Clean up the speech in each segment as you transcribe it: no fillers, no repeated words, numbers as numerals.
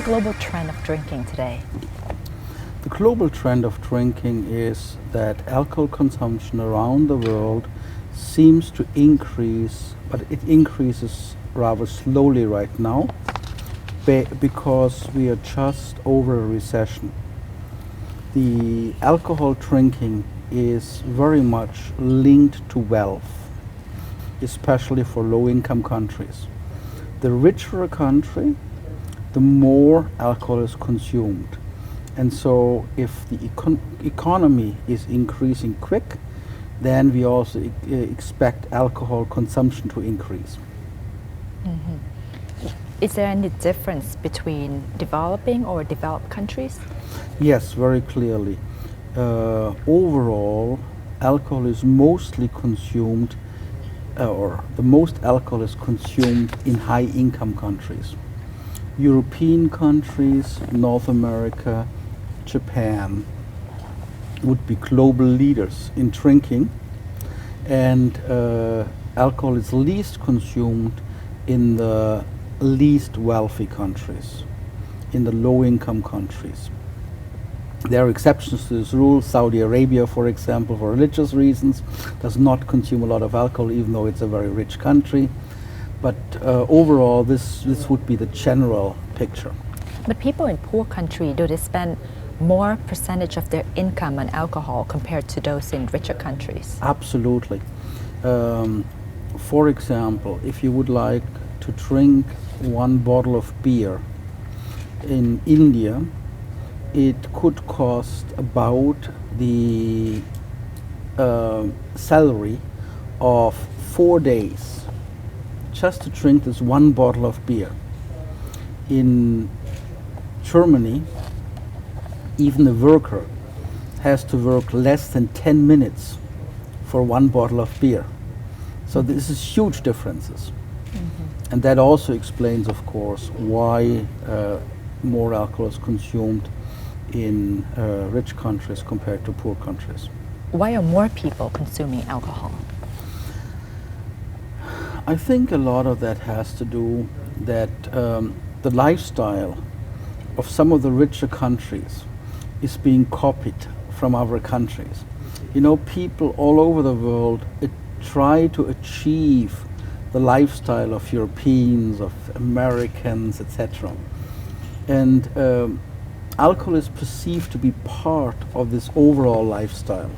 global trend of drinking today? The global trend of drinking is that alcohol consumption around the world seems to increase, but it increases rather slowly right now because we are just over a recession. The alcohol drinking is very much linked to wealth, especially for low-income countries. The richer a country, the more alcohol is consumed. And so if the economy is increasing quick, then we also expect alcohol consumption to increase. Is there any difference between developing or developed countries? Yes, very clearly. Overall, alcohol is mostly consumed, or the most alcohol is consumed in high-income countries. European countries, North America, Japan would be global leaders in drinking, and alcohol is least consumed in the least wealthy countries, in the low-income countries. There are exceptions to this rule. Saudi Arabia, for example, for religious reasons, does not consume a lot of alcohol, even though it's a very rich country. But overall, this would be the general picture. But people in poor countries, do they spend more percentage of their income on alcohol compared to those in richer countries? Absolutely. For example, if you would like to drink one bottle of beer in India, it could cost about the salary of 4 days just to drink this one bottle of beer. In Germany, even a worker has to work less than 10 minutes for one bottle of beer. So this is huge differences. And that also explains, of course, why more alcohol is consumed in rich countries compared to poor countries. Why are more people consuming alcohol? I think a lot of that has to do that the lifestyle of some of the richer countries is being copied from other countries. You know, people all over the world try to achieve the lifestyle of Europeans, of Americans, etc. And alcohol is perceived to be part of this overall lifestyle.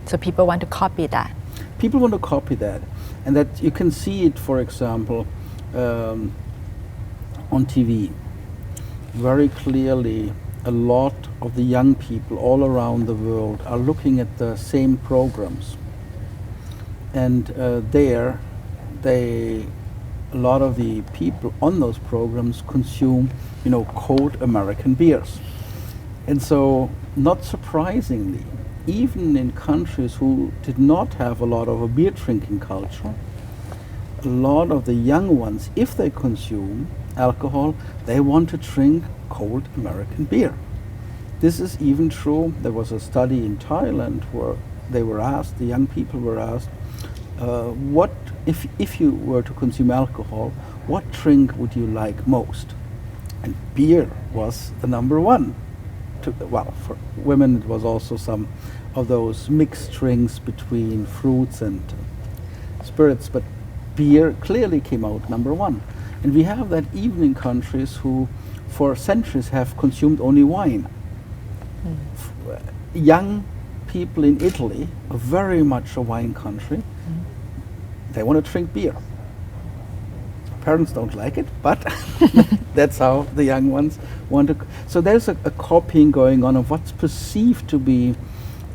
So people want to copy that? People want to copy that. And that you can see it, for example, on TV. Very clearly, a lot of the young people all around the world are looking at the same programs. And a lot of the people on those programs consume, you know, cold American beers. And so, not surprisingly, even in countries who did not have a lot of a beer drinking culture, a lot of the young ones, if they consume alcohol, they want to drink cold American beer. This is even true. There was a study in Thailand where they were asked, the young people were asked, what if you were to consume alcohol, what drink would you like most? And beer was the number one. Well, for women it was also some of those mixed drinks between fruits and spirits, but beer clearly came out number one. And we have that even in countries who for centuries have consumed only wine. Young people in Italy are very much a wine country. They want to drink beer. Parents don't like it, but that's how the young ones want to. So there's a copying going on of what's perceived to be,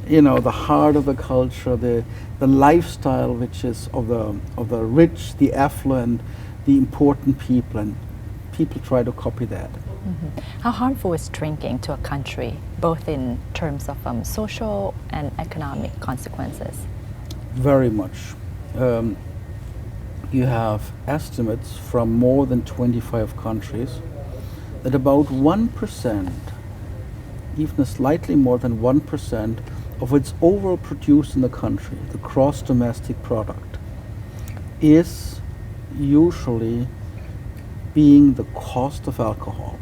you know, the heart of the culture, the lifestyle, which is of the rich, the affluent, the important people, and people try to copy that. How harmful is drinking to a country, both in terms of social and economic consequences? Very much. You have estimates from more than 25 countries that about 1%, even slightly more than 1% of what's overall produced in the country, the gross domestic product, is usually being the cost of alcohol.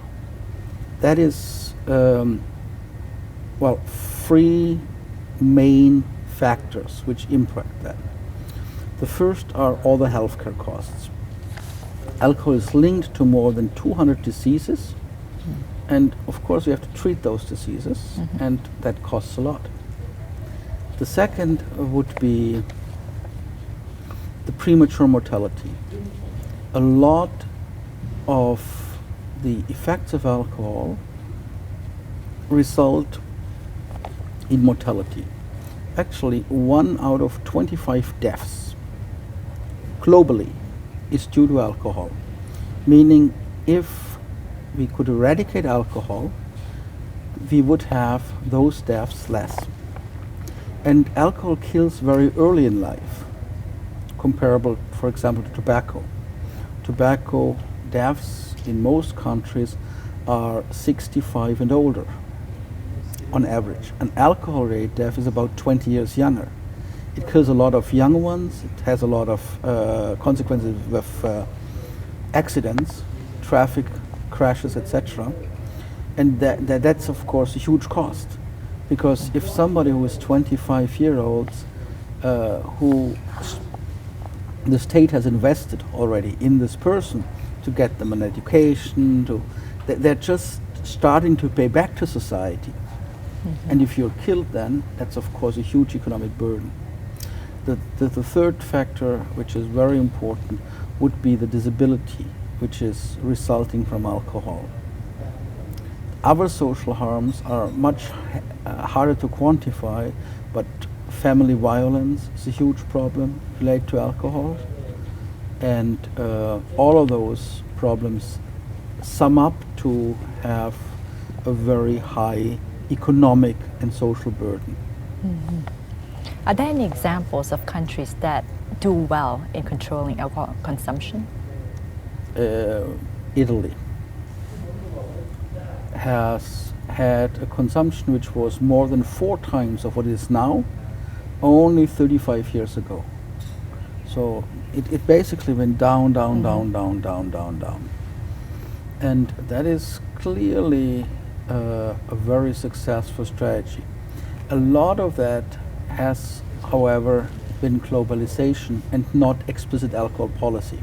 That is, three main factors which impact that. The first are all the healthcare costs. Alcohol is linked to more than 200 diseases, and of course we have to treat those diseases, and that costs a lot. The second would be the premature mortality. A lot of the effects of alcohol result in mortality. Actually, 1 out of 25 deaths globally is due to alcohol, meaning if we could eradicate alcohol, we would have those deaths less. And alcohol kills very early in life, comparable, for example, to tobacco. Tobacco deaths in most countries are 65 and older on average. An alcohol rate death is about 20 years younger. It kills a lot of young ones. It has a lot of consequences with accidents, traffic crashes, etc. And that's of course a huge cost, because if somebody who is 25-year-olds who the state has invested already in this person to get them an education, they're just starting to pay back to society. And if you're killed then, that's of course a huge economic burden. The third factor, which is very important, would be the disability, which is resulting from alcohol. Other social harms are much harder to quantify, but family violence is a huge problem related to alcohol. And all of those problems sum up to have a very high economic and social burden. Are there any examples of countries that do well in controlling alcohol consumption? Italy has had a consumption which was more than 4 times of what it is now, only 35 years ago. So it basically went down, down, down, down, down, down, down. And that is clearly a very successful strategy. A lot of that has, however, been globalization and not explicit alcohol policy.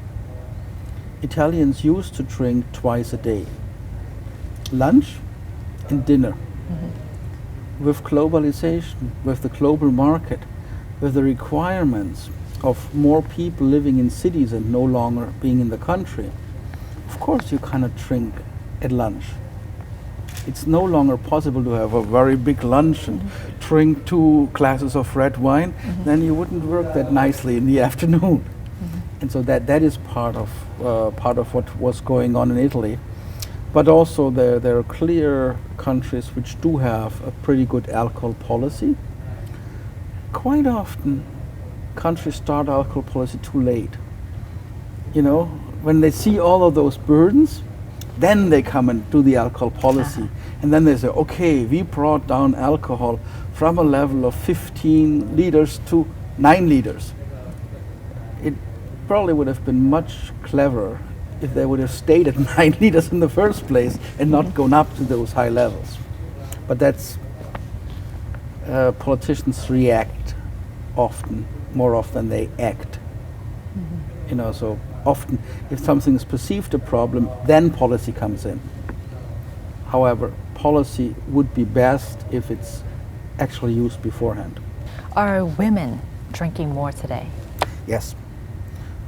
Italians used to drink twice a day, lunch and dinner. With globalization, with the global market, with the requirements of more people living in cities and no longer being in the country, of course you cannot drink at lunch. It's no longer possible to have a very big lunch and drink 2 glasses of red wine, then you wouldn't work that nicely in the afternoon. And so that is part of what was going on in Italy. But also there are clear countries which do have a pretty good alcohol policy. Quite often countries start alcohol policy too late. You know, when they see all of those burdens, then they come and do the alcohol policy. And then they say, okay, we brought down alcohol from a level of 15 liters to 9 liters. It probably would have been much cleverer if they would have stayed at 9 liters in the first place and not gone up to those high levels. But that's, politicians react often, more often they act. You know, so often if something is perceived a problem, then policy comes in. However, policy would be best if it's actually used beforehand. Are women drinking more today? Yes.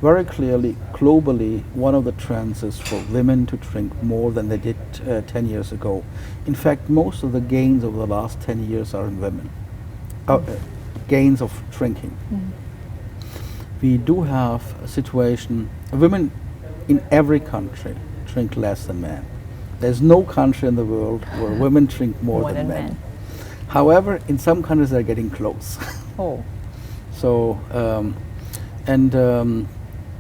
Very clearly, globally, one of the trends is for women to drink more than they did 10 years ago. In fact, most of the gains over the last 10 years are in women. Gains of drinking. We do have a situation, women in every country drink less than men. There's no country in the world where women drink more than men. However, in some countries they're getting close. Oh. So,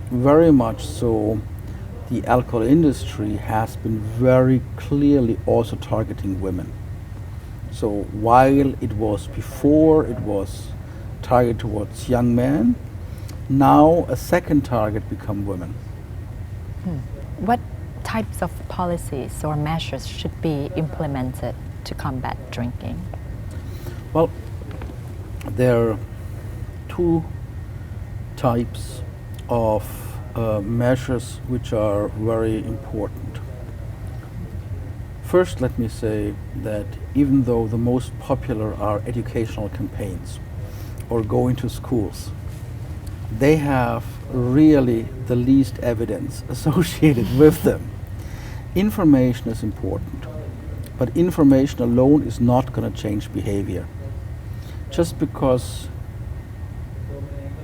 very much so, the alcohol industry has been very clearly also targeting women. So while it was before, it was targeted towards young men, now a second target become women. What types of policies or measures should be implemented to combat drinking? Well, there are two types of measures which are very important. First, let me say that even though the most popular are educational campaigns or going to schools, they have really the least evidence associated with them. Information is important, but information alone is not going to change behavior. Just because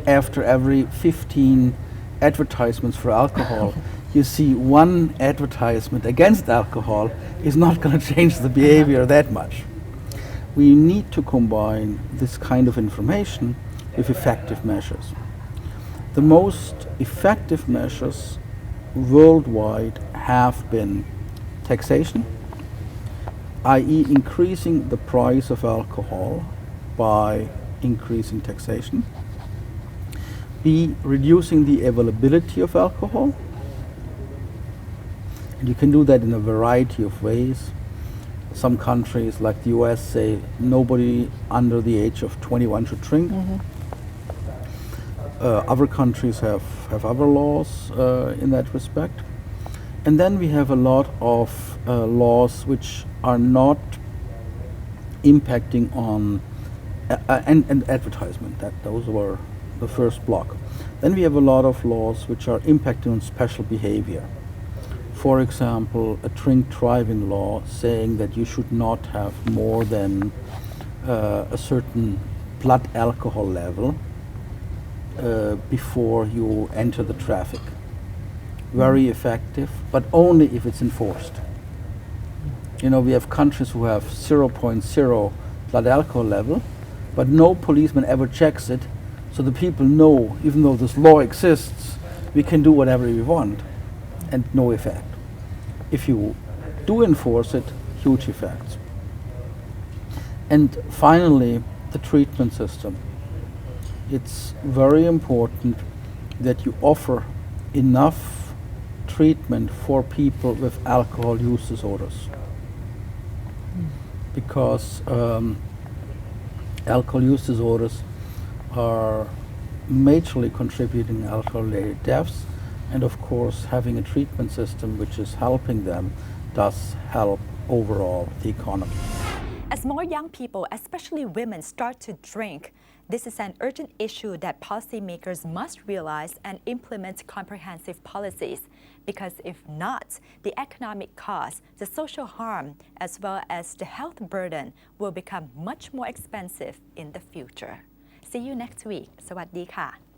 after every 15 advertisements for alcohol, you see one advertisement against alcohol is not going to change the behavior that much. We need to combine this kind of information with effective measures. The most effective measures worldwide have been taxation, i.e. increasing the price of alcohol by increasing taxation. B, reducing the availability of alcohol. And you can do that in a variety of ways. Some countries like the US say nobody under the age of 21 should drink. Other countries have other laws in that respect. And then we have a lot of laws which are not impacting on and advertisement. Those were the first block. Then we have a lot of laws which are impacting on special behavior. For example, a drink driving law saying that you should not have more than a certain blood alcohol level before you enter the traffic. Very effective, but only if it's enforced. You know, we have countries who have 0.0 blood alcohol level, but no policeman ever checks it, so the people know, even though this law exists, we can do whatever we want, and no effect. If you do enforce it, huge effects. And finally, the treatment system. It's very important that you offer enough treatment for people with alcohol use disorders. Because alcohol use disorders are majorly contributing alcohol-related deaths, and of course having a treatment system which is helping them does help overall the economy. As more young people, especially women, start to drink, this is an urgent issue that policymakers must realize and implement comprehensive policies. Because if not, the economic cost, the social harm, as well as the health burden will become much more expensive in the future. See you next week. สวัสดีค่ะ